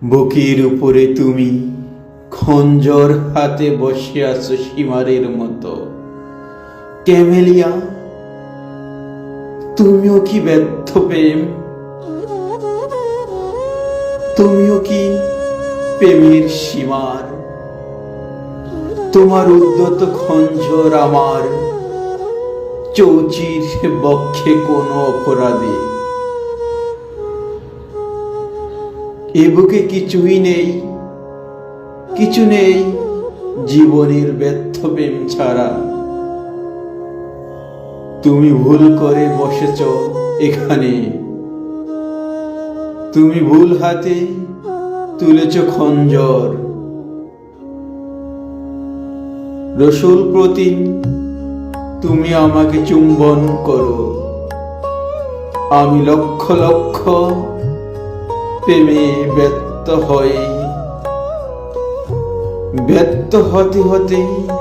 বুকের উপরে তুমি খঞ্জর হাতে বসে আছো সীমারের মতো। ক্যামেলিয়া, তুমিও কি ব্যর্থ প্রেম? তুমিও কি প্রেমের সীমার? তোমার উদ্যত খঞ্জর আমার চৌচির বক্ষে কোনো অপরাধে। এ বুকে কিছুই নেই, কিছু নেই জীবনের ব্যর্থ প্রেম ছাড়া। তুমি ভুল করে বসেছ এখানে, তুমি ভুল হাতে তুলেছ খঞ্জর। রসুল প্রতি তুমি আমাকে চুম্বন করো, আমি লক্ষ লক্ষ প্রেমে ব্যর্থ হতে হতে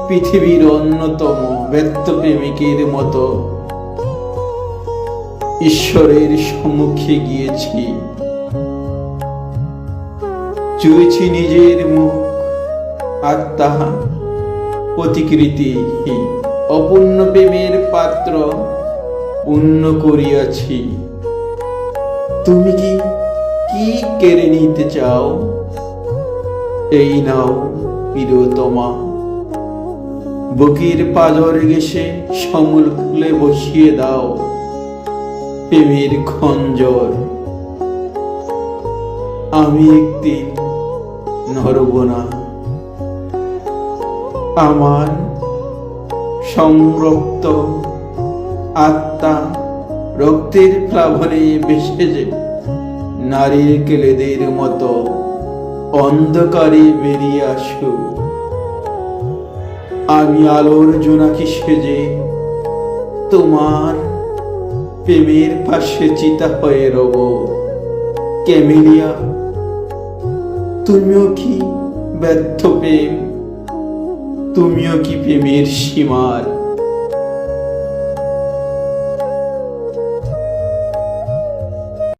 পৃথিবীর অন্যতম ব্যর্থ প্রেমিকের মতো ঈশ্বরের সম্মুখে গিয়েছি। চুয়েছি নিজের মুখ আর তাহা প্রতিকৃতি অপূর্ণ প্রেমের পাত্র পূর্ণ করিয়াছি। তুমি কি কি কেড়ে নিতে চাও? এই নাও প্রিয়তমা, বুকের পাঁজর ঘেঁষে সমূল খুলে বসিয়ে দাও প্রেমের খঞ্জর। আমি একদিন নড়ব না, আমার সংরক্ত আত্মা রক্তের প্লাবনে ভেসে যে নারীর কেলেদের মতো অন্ধকারে বেরিয়ে আসুক। আমি আলোর জোনাকি সেজে তোমার প্রেমের পাশে চিতা হয়ে রব। ক্যামেলিয়া, তুমিও কি ব্যর্থ প্রেম? তুমিও কি প্রেমের সীমার?